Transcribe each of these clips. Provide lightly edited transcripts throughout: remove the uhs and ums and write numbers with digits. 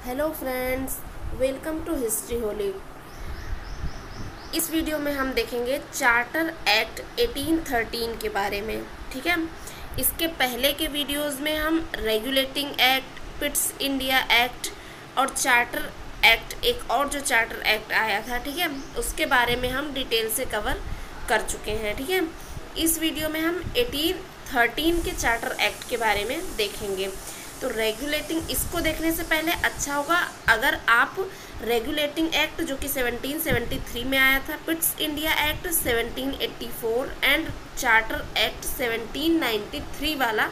Hello friends, welcome to history Holi. इस video में हम देखेंगे चार्टर एक्ट 1813 के बारे में। ठीक है, इसके पहले के वीडियोस में हम regulating act, Pitt's India act और चार्टर एक्ट, एक और जो चार्टर एक्ट आया था, ठीक है, उसके बारे में हम डिटेल से कवर कर चुके हैं। ठीक है, इस वीडियो में हम 1813 के चार्टर एक्ट के बारे में देखेंगे। तो रेगुलेटिंग, इसको देखने से पहले अच्छा होगा अगर आप रेगुलेटिंग एक्ट जो कि 1773 में आया था, Pitt's India act 1784 and charter act 1793 वाला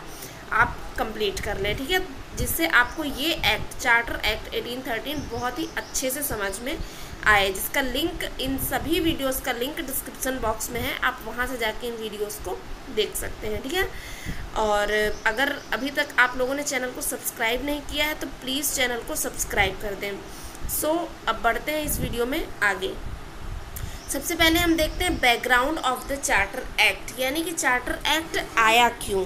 आप कंप्लीट कर लें। ठीक है, जिससे आपको ये एक्ट, चार्टर एक्ट 1813 बहुत ही अच्छे से समझ में आए, जिसका लिंक, इन सभी वीडियोस का लिंक डिस्क्रिप्शन बॉक्स में है। आप वहां से जाके इन वीडियोस को देख सकते हैं। ठीक है, और अगर अभी तक आप लोगों ने चैनल को सब्सक्राइब नहीं किया है तो प्लीज़ चैनल को सब्सक्राइब कर दें। अब बढ़ते हैं इस वीडियो में आगे। सबसे पहले हम देखते हैं background of the charter act, यानी कि चार्टर एक्ट आया क्यों।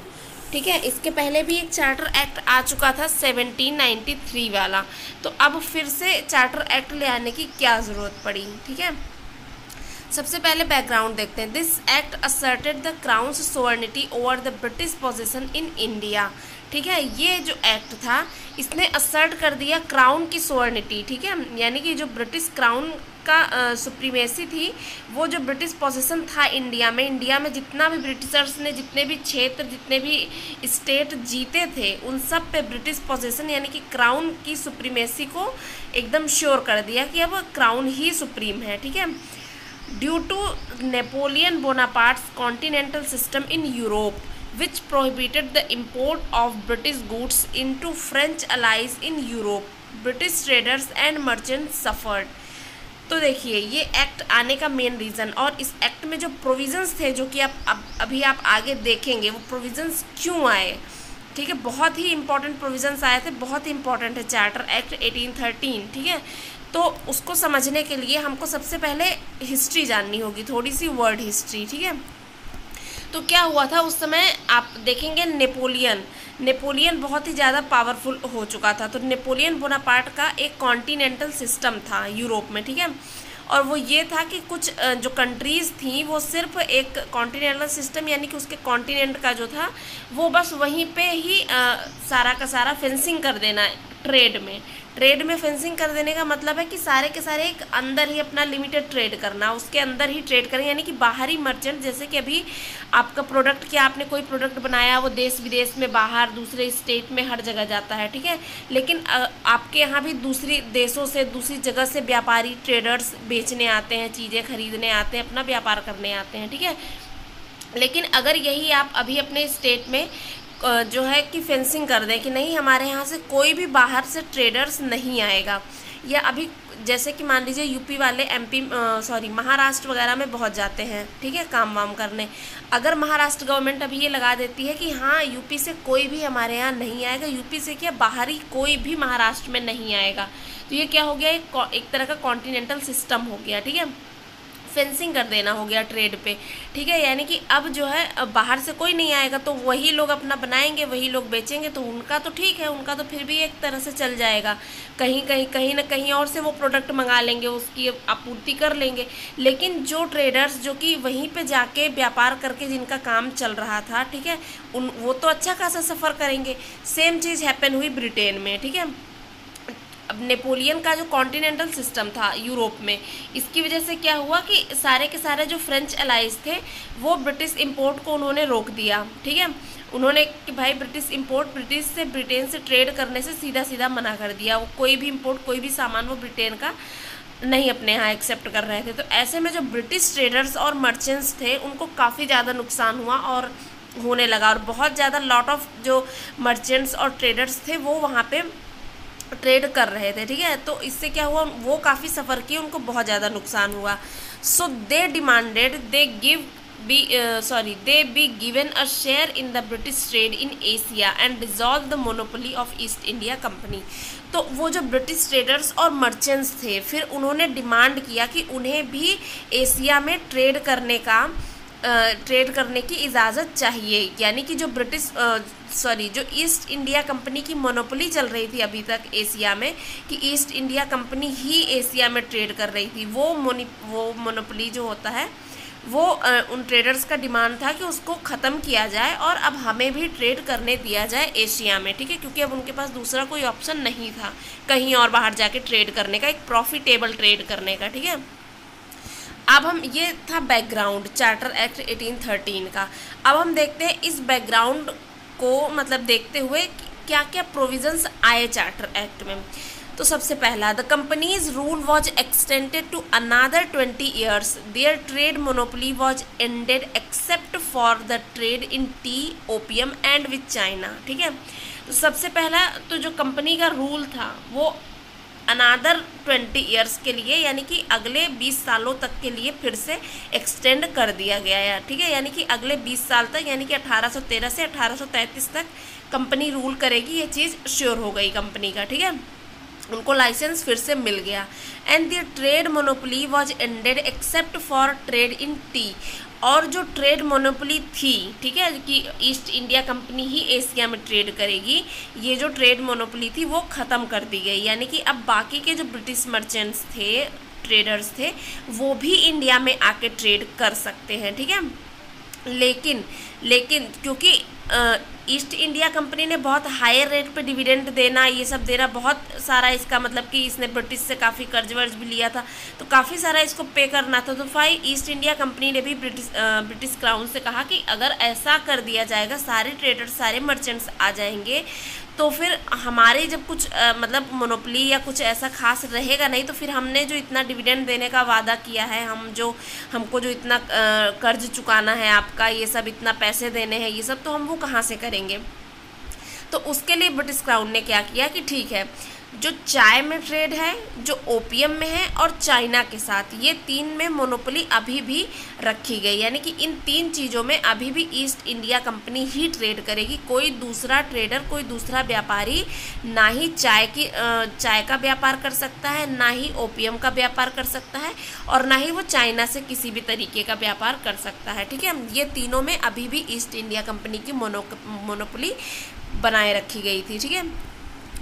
ठीक है, इसके पहले भी एक चार्टर एक्ट आ चुका था 1793 वाला, तो अब फिर से चार्टर एक्ट ले आने की क्या ज़रूरत पड़ी। ठीक है, सबसे पहले बैकग्राउंड देखते हैं। This act asserted the crowns sovereignty over the British position in India. ठीक है, ये जो एक्ट था इसने असर्ट कर दिया क्राउन की सोवर्निटी। ठीक है, यानी कि जो ब्रिटिश क्राउन का सुप्रीमेसी थी, वो जो ब्रिटिश पोजीशन था इंडिया में जितना भी ब्रिटिशर्स ने, जितने भी क्षेत्र, जितने भी स्टेट जीते थे, उन सब पे ब्रिटिश पोजीशन यानी कि क्राउन की सुप्रीमेसी को एकदम श्योर कर दिया कि अब क्राउन ही सुप्रीम है। ठीक है, due to Napoleon Bonaparte's continental system in Europe which prohibited the import of British goods into French allies in Europe, British traders and merchants suffered। तो देखिए, ये एक्ट आने का मेन रीज़न, और इस एक्ट में जो प्रोविजंस थे, जो कि अभी आप आगे देखेंगे, वो प्रोविजंस क्यों आए। ठीक है, बहुत ही इंपॉर्टेंट प्रोविजंस आए थे, बहुत ही इंपॉर्टेंट है चार्टर एक्ट 1813। ठीक है, तो उसको समझने के लिए हमको सबसे पहले हिस्ट्री जाननी होगी, थोड़ी सी वर्ड हिस्ट्री। ठीक है, तो क्या हुआ था उस समय, आप देखेंगे नेपोलियन बहुत ही ज़्यादा पावरफुल हो चुका था। तो नेपोलियन बोनापार्ट का एक कॉन्टिनेंटल सिस्टम था यूरोप में। ठीक है, और वो ये था कि कुछ जो कंट्रीज़ थी वो सिर्फ एक कॉन्टिनेंटल सिस्टम, यानी कि उसके कॉन्टिनेंट का जो था वो बस वहीं पे ही सारा का सारा फेंसिंग कर देना। ट्रेड में फेंसिंग कर देने का मतलब है कि सारे के सारे एक अंदर ही अपना लिमिटेड ट्रेड करना, उसके अंदर ही ट्रेड करें, यानी कि बाहरी मर्चेंट, जैसे कि अभी आपका प्रोडक्ट, क्या आपने कोई प्रोडक्ट बनाया, वो देश विदेश में, बाहर दूसरे स्टेट में, हर जगह जाता है। ठीक है, लेकिन आपके यहाँ भी दूसरी देशों से, दूसरी जगह से व्यापारी, ट्रेडर्स बेचने आते हैं, चीज़ें खरीदने आते हैं, अपना व्यापार करने आते हैं। ठीक है, लेकिन अगर यही आप अभी अपने स्टेट में जो है कि फेंसिंग कर दें कि नहीं, हमारे यहाँ से कोई भी बाहर से ट्रेडर्स नहीं आएगा, या अभी जैसे कि मान लीजिए यूपी वाले महाराष्ट्र वगैरह में बहुत जाते हैं, ठीक है, काम वाम करने। अगर महाराष्ट्र गवर्नमेंट अभी ये लगा देती है कि हाँ, यूपी से कोई भी हमारे यहाँ नहीं आएगा, यूपी से क्या, बाहरी कोई भी महाराष्ट्र में नहीं आएगा, तो ये क्या हो गया, एक तरह का कॉन्टिनेंटल सिस्टम हो गया। ठीक है, फेंसिंग कर देना हो गया ट्रेड पे। ठीक है, यानी कि अब जो है बाहर से कोई नहीं आएगा, तो वही लोग अपना बनाएंगे, वही लोग बेचेंगे, तो उनका तो ठीक है, उनका तो फिर भी एक तरह से चल जाएगा, कहीं ना कहीं और से वो प्रोडक्ट मंगा लेंगे, उसकी आपूर्ति कर लेंगे। लेकिन जो ट्रेडर्स जो कि वहीं पे जाके व्यापार करके जिनका काम चल रहा था, ठीक है, वो तो अच्छा खासा सफ़र करेंगे। सेम चीज़ हैपन हुई ब्रिटेन में। ठीक है, अब नेपोलियन का जो कॉन्टिनेंटल सिस्टम था यूरोप में, इसकी वजह से क्या हुआ कि सारे के सारे जो फ्रेंच अलाइज थे वो ब्रिटिश इंपोर्ट को उन्होंने रोक दिया। ठीक है, उन्होंने कि भाई ब्रिटिश इंपोर्ट, ब्रिटेन से ट्रेड करने से सीधा मना कर दिया। वो कोई भी इंपोर्ट, कोई भी सामान वो ब्रिटेन का नहीं अपने यहाँ एक्सेप्ट कर रहे थे। तो ऐसे में जो ब्रिटिश ट्रेडर्स और मर्चेंट्स थे उनको काफ़ी ज़्यादा नुकसान हुआ और होने लगा, और बहुत ज़्यादा लॉट ऑफ जो मर्चेंट्स और ट्रेडर्स थे वो वहाँ पे ट्रेड कर रहे थे। ठीक है, तो इससे क्या हुआ, वो काफ़ी सफ़र किए, उनको बहुत ज़्यादा नुकसान हुआ। So they demanded they be given a share in the British trade in Asia and dissolve the monopoly of East India Company. तो वो जो ब्रिटिश ट्रेडर्स और मर्चेंट्स थे, फिर उन्होंने डिमांड किया कि उन्हें भी एशिया में ट्रेड करने का ट्रेड करने की इजाज़त चाहिए। यानी कि जो जो ईस्ट इंडिया कंपनी की मोनोपोली चल रही थी अभी तक एशिया में, कि ईस्ट इंडिया कंपनी ही एशिया में ट्रेड कर रही थी, वो मोनोपोली जो होता है वो उन ट्रेडर्स का डिमांड था कि उसको ख़त्म किया जाए और अब हमें भी ट्रेड करने दिया जाए एशिया में, ठीक है, क्योंकि अब उनके पास दूसरा कोई ऑप्शन नहीं था कहीं और बाहर जाके ट्रेड करने का, एक प्रॉफिटेबल ट्रेड करने का, ठीक है। अब हम, ये था बैकग्राउंड चार्टर एक्ट 1813 का। अब हम देखते हैं इस बैकग्राउंड को मतलब देखते हुए क्या क्या प्रोविजंस आए चार्टर एक्ट में। तो सबसे पहला, the companies rule was extended to another 20 years, their trade monopoly was ended except for the trade in tea, opium and with China, ठीक है। तो सबसे पहला तो जो कंपनी का रूल था वो अनदर 20 ईयर्स के लिए, यानी कि अगले 20 सालों तक के लिए फिर से एक्सटेंड कर दिया गया है, ठीक है। यानी कि अगले 20 साल तक, यानी कि 1813 से 1833 तक कंपनी रूल करेगी, ये चीज़ श्योर हो गई कंपनी का, ठीक है, उनको लाइसेंस फिर से मिल गया। And the trade monopoly was ended except for trade in T, और जो ट्रेड मोनोपोली थी, ठीक है, कि ईस्ट इंडिया कंपनी ही एशिया में ट्रेड करेगी, ये जो ट्रेड मोनोपोली थी वो ख़त्म कर दी गई। यानी कि अब बाकी के जो ब्रिटिश मर्चेंट्स थे, ट्रेडर्स थे, वो भी इंडिया में आके ट्रेड कर सकते हैं, ठीक है। लेकिन क्योंकि ईस्ट इंडिया कंपनी ने बहुत हायर रेट पे डिविडेंड देना, ये सब देना, बहुत सारा इसका मतलब कि इसने ब्रिटिश से काफ़ी कर्ज वर्ज भी लिया था, तो काफ़ी सारा इसको पे करना था। तो ईस्ट इंडिया कंपनी ने भी ब्रिटिश क्राउन से कहा कि अगर ऐसा कर दिया जाएगा, सारे ट्रेडर्स, सारे मर्चेंट्स आ जाएंगे, तो फिर हमारे जब कुछ मतलब मोनोपोली या कुछ ऐसा खास रहेगा नहीं, तो फिर हमने जो इतना डिविडेंड देने का वादा किया है, हमको जो इतना कर्ज चुकाना है आपका, ये सब इतना पैसे देने हैं, ये सब तो हम वो कहाँ से करेंगे। तो उसके लिए ब्रिटिश क्राउन ने क्या किया कि ठीक है, जो चाय में ट्रेड है, जो ओपियम में है और चाइना के साथ, ये 3 में मोनोपोली अभी भी रखी गई। यानी कि इन 3 चीज़ों में अभी भी ईस्ट इंडिया कंपनी ही ट्रेड करेगी। कोई दूसरा ट्रेडर, कोई दूसरा व्यापारी ना ही चाय का व्यापार कर सकता है, ना ही ओपियम का व्यापार कर सकता है, और ना ही वो चाइना से किसी भी तरीके का व्यापार कर सकता है, ठीक है। ये तीनों में अभी भी ईस्ट इंडिया कंपनी की मोनोपोली बनाए रखी गई थी, ठीक है।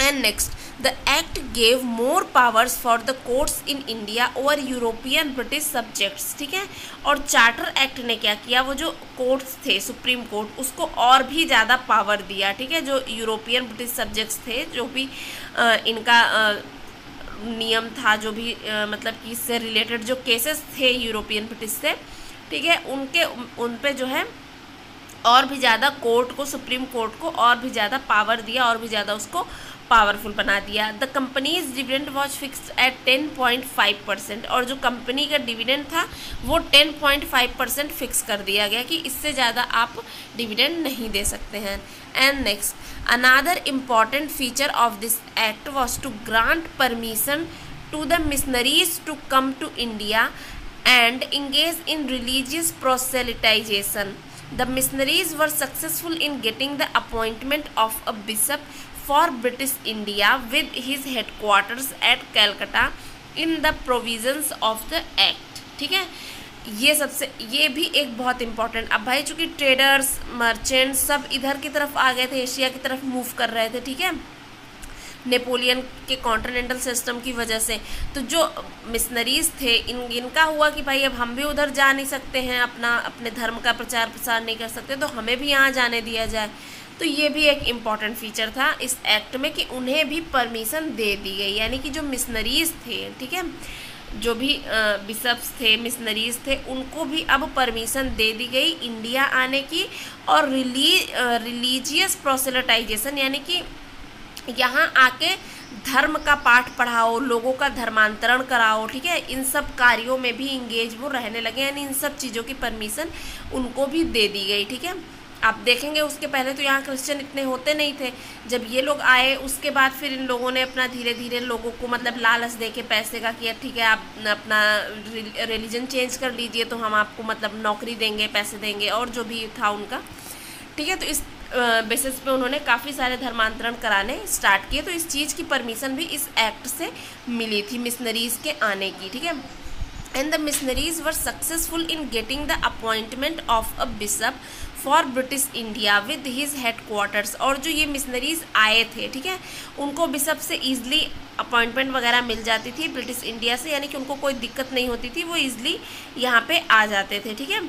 And next, the act gave more powers for the courts in India over European British subjects, ठीक है। और चार्टर एक्ट ने क्या किया, वो जो कोर्ट्स थे, सुप्रीम कोर्ट, उसको और भी ज़्यादा पावर दिया, ठीक है। जो यूरोपियन ब्रिटिश सब्जेक्ट्स थे, जो भी इनका नियम था, जो भी मतलब कि इससे रिलेटेड जो केसेस थे यूरोपियन ब्रिटिश से, ठीक है, उन पे जो है और भी ज़्यादा कोर्ट को, सुप्रीम कोर्ट को और भी ज़्यादा पावर दिया, और भी ज़्यादा उसको पावरफुल बना दिया। The companies dividend was fixed at 10.5%, और जो कंपनी का डिविडेंड था वो 10.5% फिक्स कर दिया गया कि इससे ज़्यादा आप डिविडेंड नहीं दे सकते हैं। And next, another important feature of this act was to grant permission to the missionaries to come to India and engage in religious proselytization. The missionaries were successful in getting the appointment of a bishop for British India with his headquarters at Calcutta in the provisions of the act, ठीक है। ये भी एक बहुत important, अब भाई चूँकि traders, merchants सब इधर की तरफ आ गए थे, एशिया की तरफ मूव कर रहे थे, ठीक है, नेपोलियन के कॉन्टिनेंटल सिस्टम की वजह से। तो जो मिशनरीज थे, इनका हुआ कि भाई अब हम भी उधर जा नहीं सकते हैं, अपने धर्म का प्रचार प्रसार नहीं कर सकते, तो हमें भी यहाँ जाने दिया जाए। तो ये भी एक इम्पॉर्टेंट फीचर था इस एक्ट में कि उन्हें भी परमिशन दे दी गई। यानी कि जो मिशनरीज थे, ठीक है, जो भी बिशप्स थे, मिशनरीज थे, उनको भी अब परमिशन दे दी गई इंडिया आने की, और रिलीजियस प्रोसेलिटाइजेशन, यानी कि यहाँ आके धर्म का पाठ पढ़ाओ, लोगों का धर्मांतरण कराओ, ठीक है, इन सब कार्यों में भी इंगेज वो रहने लगे। यानी इन सब चीज़ों की परमिशन उनको भी दे दी गई, ठीक है। आप देखेंगे उसके पहले तो यहाँ क्रिश्चियन इतने होते नहीं थे, जब ये लोग आए उसके बाद फिर इन लोगों ने अपना धीरे धीरे लोगों को मतलब लालच दे के पैसे का किया, ठीक है, आप अपना रिलीजन चेंज कर लीजिए तो हम आपको मतलब नौकरी देंगे, पैसे देंगे, और जो भी था उनका, ठीक है। तो इस बेसिस पे उन्होंने काफ़ी सारे धर्मांतरण कराने स्टार्ट किए। तो इस चीज़ की परमिशन भी इस एक्ट से मिली थी मिशनरीज़ के आने की, ठीक है। and the missionaries were successful in getting the appointment of a bishop for British India with his headquarters। और जो ये मिशनरीज आए थे, ठीक है, उनको बिशप से ईजिली अपॉइंटमेंट वगैरह मिल जाती थी ब्रिटिश इंडिया से, यानी कि उनको कोई दिक्कत नहीं होती थी, वो ईजिली यहाँ पे आ जाते थे, ठीक है,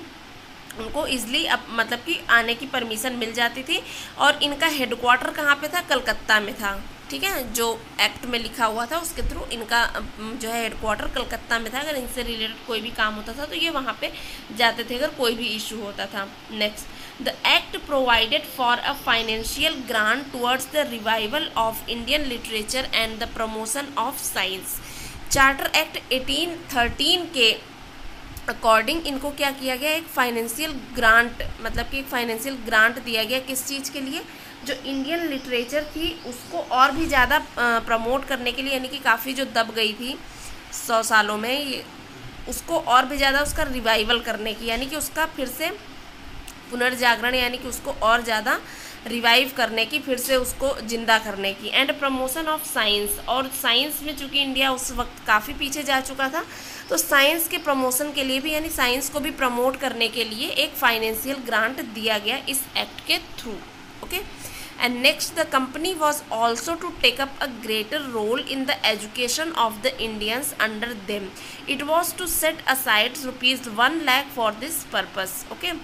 उनको ईजिली मतलब कि आने की परमिशन मिल जाती थी। और इनका हेडक्वार्टर कहाँ पे था? कलकत्ता में था, ठीक है, जो एक्ट में लिखा हुआ था उसके थ्रू इनका जो है हेडक्वार्टर कलकत्ता में था। अगर इनसे रिलेटेड कोई भी काम होता था तो ये वहाँ पे जाते थे अगर कोई भी इशू होता था। Next, the act provided for a financial grant towards the revival of Indian literature and the promotion of science. Charter act 1813 के अकॉर्डिंग इनको क्या किया गया? एक फाइनेंशियल ग्रांट, मतलब कि एक फाइनेंशियल ग्रांट दिया गया। किस चीज़ के लिए? जो इंडियन लिटरेचर थी उसको और भी ज़्यादा प्रमोट करने के लिए, यानी कि काफ़ी जो दब गई थी 100 सालों में, उसको और भी ज़्यादा उसका रिवाइवल करने की, यानी कि उसका फिर से पुनर्जागरण, यानी कि उसको और ज़्यादा रिवाइव करने की, फिर से उसको जिंदा करने की। एंड प्रमोशन ऑफ साइंस, और साइंस में चूँकि इंडिया उस वक्त काफ़ी पीछे जा चुका था, तो साइंस के प्रमोशन के लिए भी, यानी साइंस को भी प्रमोट करने के लिए एक फाइनेंशियल ग्रांट दिया गया इस एक्ट के through. Okay, and next the company was also to take up a greater role in the education of the Indians under them. It was to set aside ₹1 lakh for this purpose. Okay,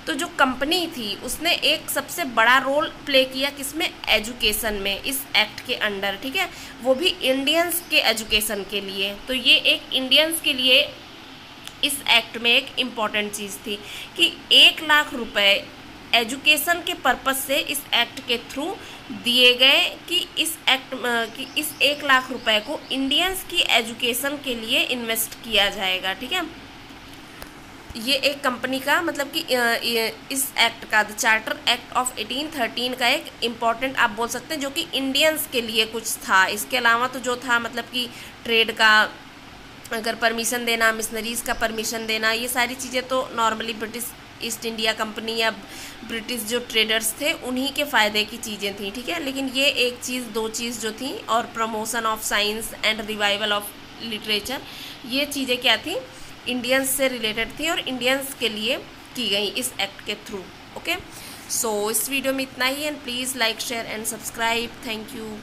तो जो company थी उसने एक सबसे बड़ा role play किया किसमें? Education में, इस एक्ट के अंडर, ठीक है, वो भी इंडियंस के एजुकेशन के लिए। तो ये एक इंडियंस के लिए इस एक्ट में एक इम्पॉर्टेंट चीज़ थी कि 1 लाख रुपए एजुकेशन के पर्पस से इस एक्ट के थ्रू दिए गए, कि इस 1 लाख रुपए को इंडियंस की एजुकेशन के लिए इन्वेस्ट किया जाएगा, ठीक है। ये एक कंपनी का, मतलब कि इस एक्ट का, द चार्टर एक्ट ऑफ 1813 का एक इम्पॉर्टेंट आप बोल सकते हैं, जो कि इंडियंस के लिए कुछ था। इसके अलावा तो जो था, मतलब कि ट्रेड का अगर परमिशन देना, मिशनरीज़ का परमिशन देना, ये सारी चीज़ें तो normally British east India company या ब्रिटिश जो ट्रेडर्स थे उन्हीं के फ़ायदे की चीज़ें थी, ठीक है। लेकिन ये एक चीज़, 2 चीज़ जो थी, और promotion of science and revival of literature, ये चीज़ें क्या थी? इंडियंस से रिलेटेड थी और इंडियंस के लिए की गई इस एक्ट के थ्रू। ओके, सो इस वीडियो में इतना ही, and please like, share and subscribe. Thank you.